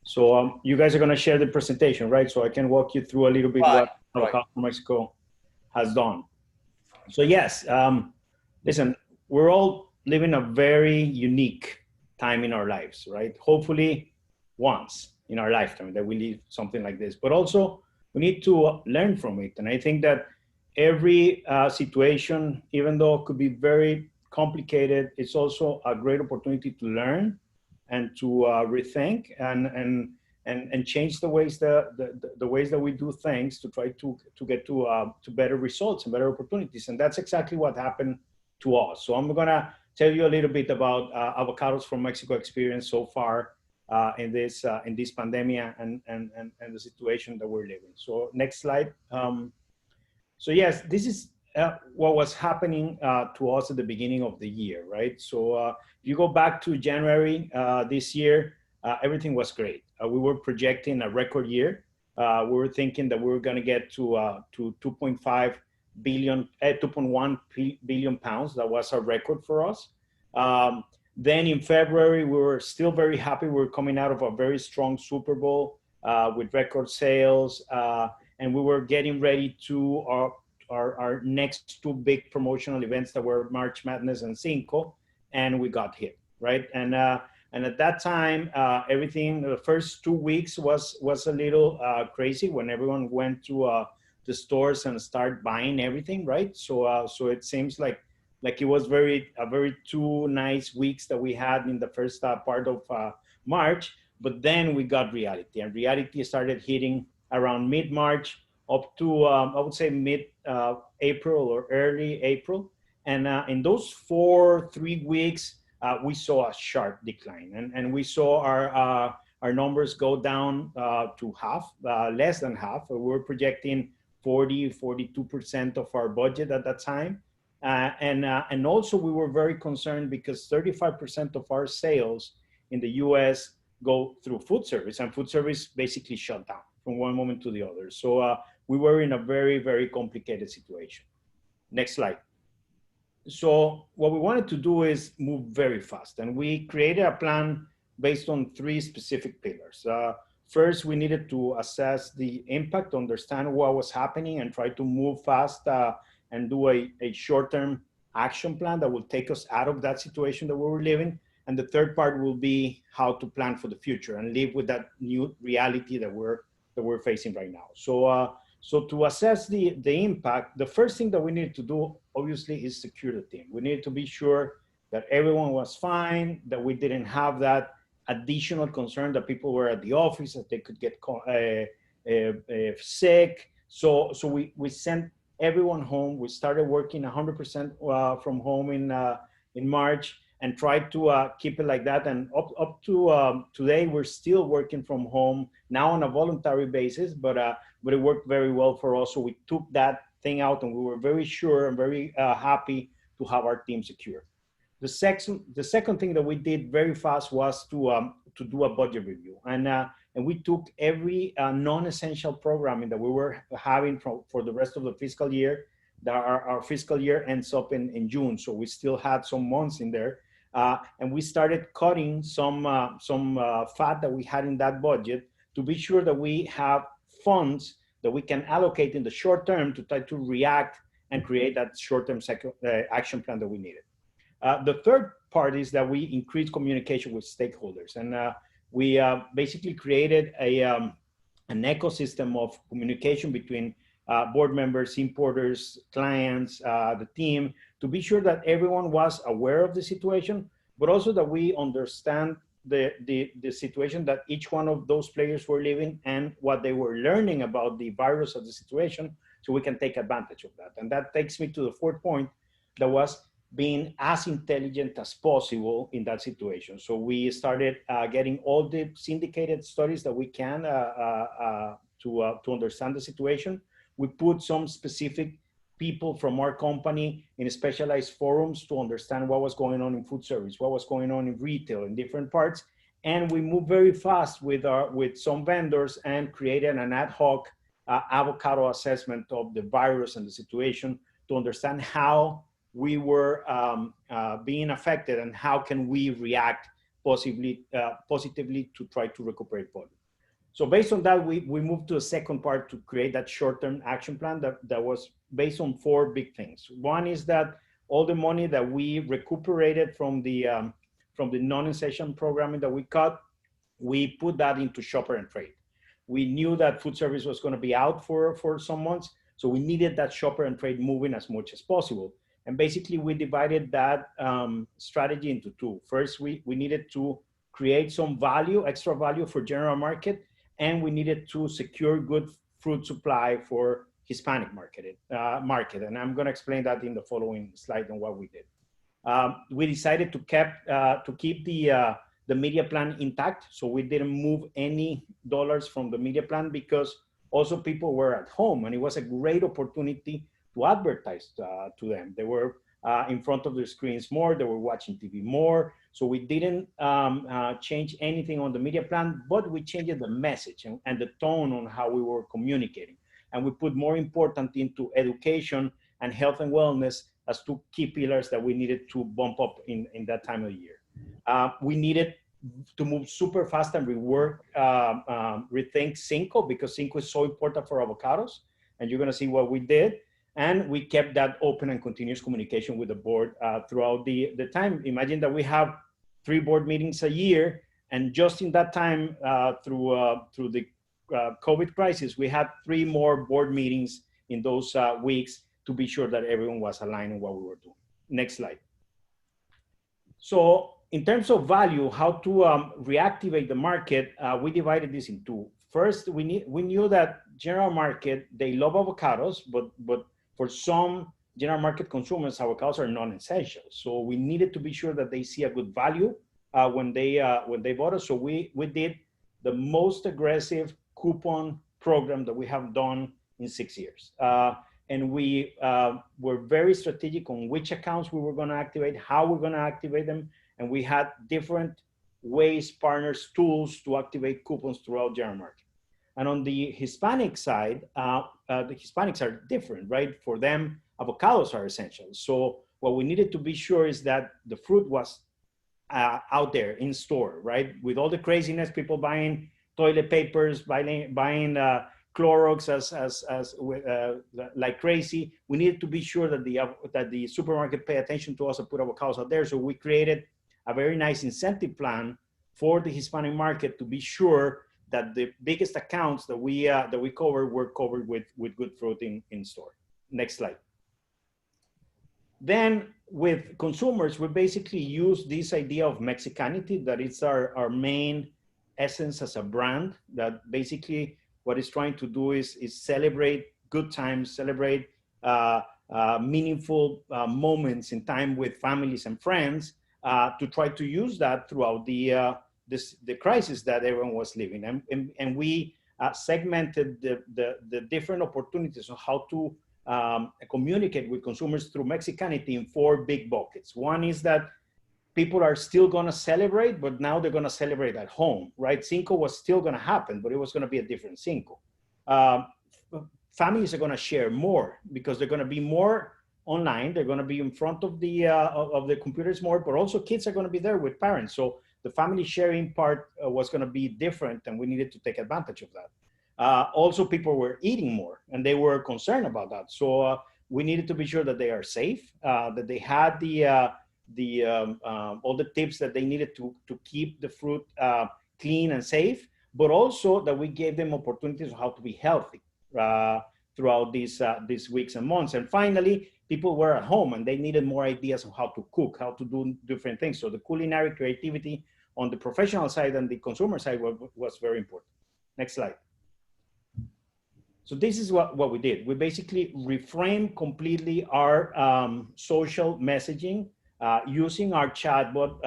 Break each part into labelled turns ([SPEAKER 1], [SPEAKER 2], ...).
[SPEAKER 1] So you guys are going to share the presentation, right? So I can walk you through a little bit what Avocados for Mexico has done. So yes, listen, we're all living a very unique time in our lives, right? Hopefully once in our lifetime that we live something like this, but also we need to learn from it. And I think that every situation, even though it could be very complicated, it's also a great opportunity to learn and to rethink and change the ways the ways that we do things to try to get to better results and better opportunities. And that's exactly what happened to us. So I'm gonna tell you a little bit about Avocados from Mexico experience so far in this pandemic and the situation that we're living. So next slide. So yes, this is what was happening to us at the beginning of the year, right? So if you go back to January this year, everything was great. We were projecting a record year. We were thinking that we were going to get to 2.5 billion, 2.1 billion pounds. That was a record for us. Then in February, we were still very happy. We were coming out of a very strong Super Bowl with record sales. And we were getting ready to our next two big promotional events that were March Madness and Cinco, and we got hit, right? And at that time, everything, the first 2 weeks was a little crazy when everyone went to the stores and started buying everything, right? So it seems like it was very 2 nice weeks that we had in the first part of March, but then we got reality, and reality started hitting around mid-March up to, I would say mid-April or early April. And in those 3 weeks, we saw a sharp decline. And we saw our numbers go down to half, less than half. We were projecting 42% of our budget at that time. And also we were very concerned because 35% of our sales in the US go through food service, and food service basically shut down from one moment to the other. So we were in a very, very complicated situation. Next slide. So what we wanted to do is move very fast, and we created a plan based on 3 specific pillars. First, we needed to assess the impact, understand what was happening, and try to move fast and do a short-term action plan that will take us out of that situation that we were living. And the third part will be how to plan for the future and live with that new reality that we're facing right now. So to assess the impact, the first thing that we need to do, obviously, is secure the team. We need to be sure that everyone was fine, that we didn't have that additional concern that people were at the office, that they could get sick. So we sent everyone home. We started working 100% from home in March, and tried to keep it like that. And up to today, we're still working from home now on a voluntary basis, but it worked very well for us. So we took that thing out, and we were very sure and very happy to have our team secure. The second thing that we did very fast was to do a budget review, and we took every non-essential programming that we were having for the rest of the fiscal year. Our fiscal year ends up in June, so we still had some months in there. And we started cutting some fat that we had in that budget to be sure that we have funds that we can allocate in the short term to try to react and create that short-term action plan that we needed. The third part is that we increased communication with stakeholders, and we basically created an ecosystem of communication between board members, importers, clients, the team, to be sure that everyone was aware of the situation, but also that we understand the situation that each one of those players were living and what they were learning about the virus of the situation, so we can take advantage of that. And that takes me to the fourth point, that was being as intelligent as possible in that situation. So we started getting all the syndicated studies that we can to understand the situation. We put some specific people from our company in specialized forums to understand what was going on in food service, what was going on in retail, in different parts. And we moved very fast with some vendors and created an ad hoc avocado assessment of the virus and the situation to understand how we were being affected and how can we react positively to try to recuperate volume. So based on that, we moved to a second part to create that short-term action plan that was based on 4 big things. One is that all the money that we recuperated from the non-essential programming that we cut, we put that into shopper and trade. We knew that food service was going to be out for some months, so we needed that shopper and trade moving as much as possible. And basically, we divided that strategy into 2. First, we needed to create some value, extra value for general market, and we needed to secure good fruit supply for Hispanic market. And I'm going to explain that in the following slide on what we did. We decided to keep the media plan intact, so we didn't move any dollars from the media plan because also people were at home, and it was a great opportunity to advertise to them. They were in front of their screens more, they were watching TV more. So we didn't change anything on the media plan, but we changed the message and the tone on how we were communicating. And we put more important into education and health and wellness as 2 key pillars that we needed to bump up in that time of the year. We needed to move super fast and rethink Cinco, because Cinco is so important for avocados. And you're going to see what we did. And we kept that open and continuous communication with the board throughout the time. Imagine that we have 3 board meetings a year. And just in that time, through the COVID crisis, we had 3 more board meetings in those weeks to be sure that everyone was aligned on what we were doing. Next slide. So in terms of value, how to reactivate the market, we divided this in 2. First, we knew that general market, they love avocados, but for some general market consumers, avocados are non-essential. So we needed to be sure that they see a good value when they bought us. So we did the most aggressive coupon program that we have done in 6 years. And we were very strategic on which accounts we were going to activate, how we're going to activate them. And we had different ways, partners, tools to activate coupons throughout general market. And on the Hispanic side, the Hispanics are different, right? For them, avocados are essential. So what we needed to be sure is that the fruit was out there in store, right? With all the craziness, people buying toilet papers, buying Clorox like crazy. We needed to be sure that the supermarket pay attention to us and put avocados out there. So we created a very nice incentive plan for the Hispanic market to be sure that the biggest accounts that we covered were covered with good fruit in store. Next slide. Then with consumers, we basically use this idea of Mexicanity, that it's our main essence as a brand, that basically what it's trying to do is celebrate good times, celebrate meaningful moments in time with families and friends, to try to use that throughout the crisis that everyone was living. And we segmented the different opportunities on how to communicate with consumers through Mexicanity in 4 big buckets. One is that people are still going to celebrate, but now they're going to celebrate at home, right? Cinco was still going to happen, but it was going to be a different Cinco. Families are going to share more because they're going to be more online. They're going to be in front of the computers more, but also kids are going to be there with parents. So the family sharing part was going to be different, and we needed to take advantage of that. Also, people were eating more, and they were concerned about that. So we needed to be sure that they are safe, that they had all the tips that they needed to keep the fruit clean and safe, but also that we gave them opportunities on how to be healthy throughout these weeks and months. And finally, people were at home and they needed more ideas on how to cook, how to do different things. So the culinary creativity on the professional side and the consumer side was very important. Next slide. So this is what we did. We basically reframed completely our social messaging using our chatbot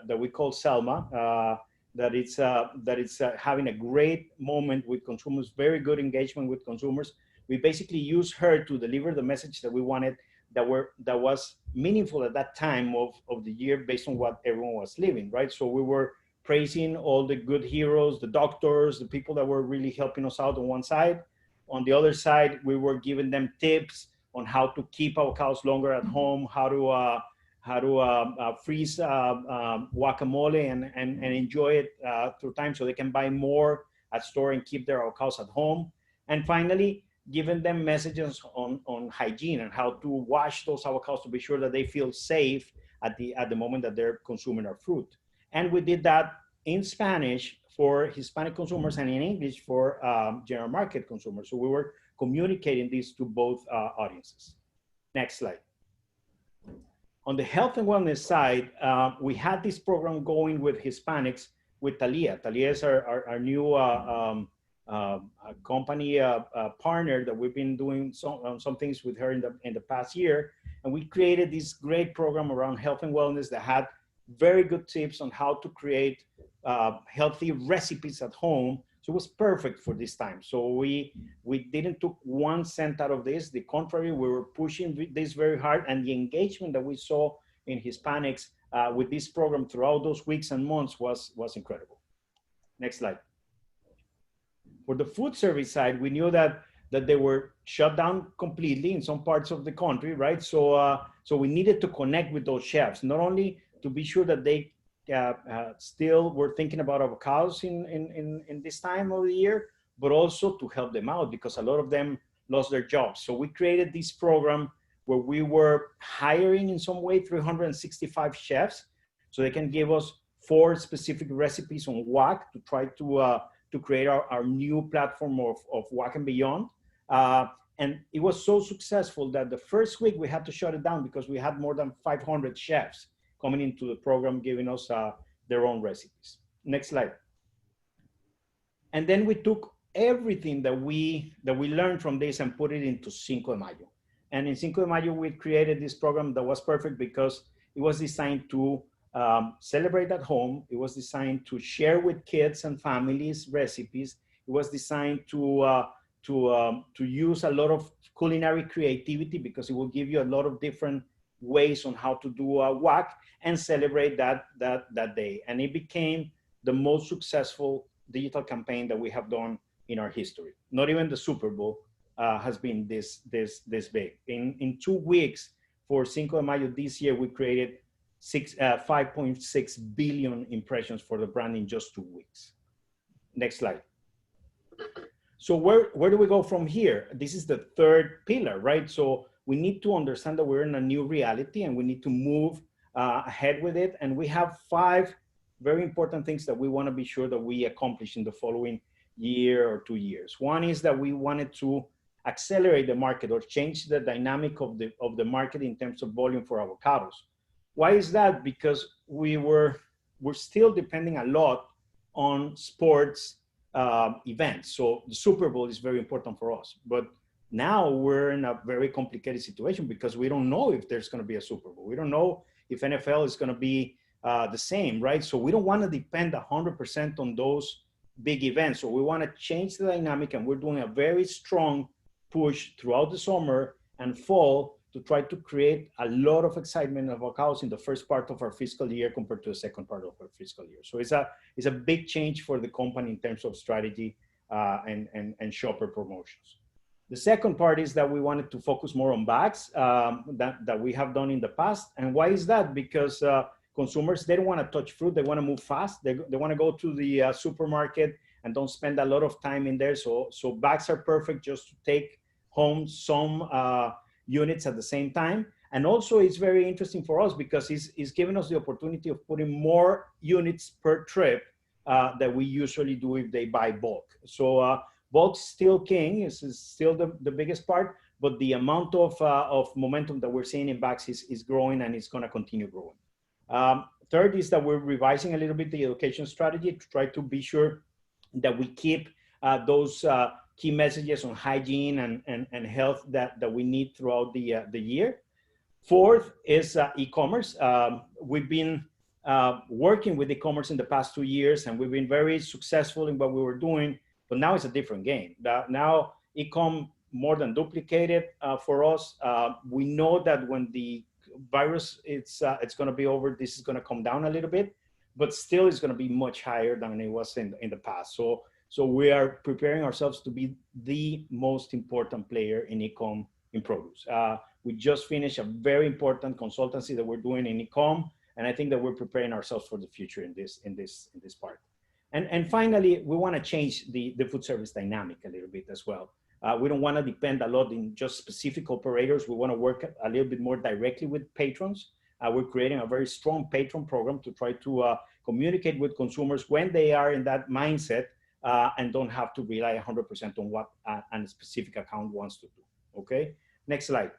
[SPEAKER 1] that we call Selma, that it's having a great moment with consumers, very good engagement with consumers. We basically used her to deliver the message that we wanted, that was meaningful at that time of the year based on what everyone was living, right? So we were praising all the good heroes, the doctors, the people that were really helping us out on one side. On the other side, we were giving them tips on how to keep avocados longer at home, how how to freeze guacamole and enjoy it through time so they can buy more at store and keep their avocados at home. And finally, giving them messages on hygiene and how to wash those avocados to be sure that they feel safe at the moment that they're consuming our fruit. And we did that in Spanish for Hispanic consumers and in English for general market consumers. So we were communicating this to both audiences. Next slide. On the health and wellness side, we had this program going with Hispanics with Talia. Talia is our new company partner that we've been doing some things with her in the past year. And we created this great program around health and wellness that had very good tips on how to create healthy recipes at home. So it was perfect for this time. So we didn't took 1 cent out of this. The contrary, we were pushing this very hard, and the engagement that we saw in Hispanics with this program throughout those weeks and months was incredible. Next slide. For the food service side, we knew that they were shut down completely in some parts of the country, right? So we needed to connect with those chefs, not only to be sure that they still were thinking about avocados in this time of the year, but also to help them out because a lot of them lost their jobs. So we created this program where we were hiring in some way 365 chefs so they can give us 4 specific recipes on WAC to try to create our new platform of WAC and Beyond. And it was so successful that the first week we had to shut it down because we had more than 500 chefs coming into the program, giving us their own recipes. Next slide. And then we took everything that we learned from this and put it into Cinco de Mayo. And in Cinco de Mayo, we created this program that was perfect because it was designed to celebrate at home. It was designed to share with kids and families recipes. It was designed to use a lot of culinary creativity because it will give you a lot of different ways on how to do a WAC and celebrate that day. And it became the most successful digital campaign that we have done in our history. Not even the Super Bowl has been this big. In 2 weeks for Cinco de Mayo this year, we created 5.6 billion impressions for the brand in just 2 weeks. Next slide. So where do we go from here? This is the third pillar, right? So we need to understand that we're in a new reality and we need to move ahead with it. And we have 5 very important things that we want to be sure that we accomplish in the following year or 2 years. One is that we wanted to accelerate the market or change the dynamic of the market in terms of volume for avocados. Why is that? Because we're still depending a lot on sports events. So the Super Bowl is very important for us, but now we're in a very complicated situation because we don't know if there's going to be a Super Bowl. We don't know if NFL is going to be the same, right? So we don't want to depend 100% on those big events. So we want to change the dynamic, and we're doing a very strong push throughout the summer and fall to try to create a lot of excitement of avocados in the first part of our fiscal year compared to the second part of our fiscal year. So it's a big change for the company in terms of strategy and shopper promotions. The second part is that we wanted to focus more on bags that we have done in the past. And why is that? Because consumers, they don't want to touch fruit. They want to move fast. They want to go to the supermarket and don't spend a lot of time in there. So bags are perfect just to take home some units at the same time. And also it's very interesting for us because it's giving us the opportunity of putting more units per trip that we usually do if they buy bulk. So bulk's still king, is still the biggest part, but the amount of momentum that we're seeing in bags is growing, and it's going to continue growing. Third is that we're revising a little bit the education strategy to try to be sure that we keep those key messages on hygiene and health that we need throughout the year. Fourth is e-commerce. We've been working with e-commerce in the past 2 years, and we've been very successful in what we were doing, but now it's a different game. Now e-com more than duplicated for us. We know that when the virus it's going to be over, this is going to come down a little bit, but still it's going to be much higher than it was in the past. So we are preparing ourselves to be the most important player in e-com in produce. We just finished a very important consultancy that we're doing in e-com, and I think that we're preparing ourselves for the future in this part. And finally, we want to change the food service dynamic a little bit as well. We don't want to depend a lot in just specific operators. We want to work a little bit more directly with patrons. We're creating a very strong patron program to try to communicate with consumers when they are in that mindset and don't have to rely 100% on what a specific account wants to do. Okay, next slide.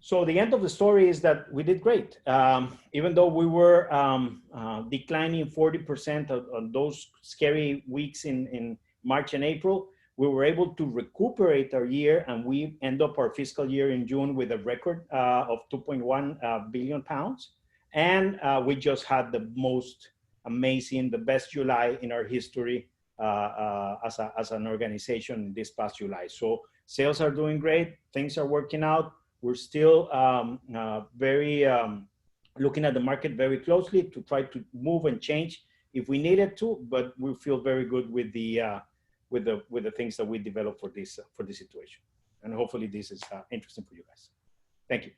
[SPEAKER 1] So the end of the story is that we did great. Even though we were declining 40% on those scary weeks in March and April, we were able to recuperate our year, and we end up our fiscal year in June with a record of 2.1 billion pounds. And we just had the most amazing, the best July in our history as an organization this past July. So sales are doing great, things are working out. We're still looking at the market very closely to try to move and change if we needed to, but we feel very good with the things that we developed for this situation. And hopefully this is interesting for you guys. Thank you.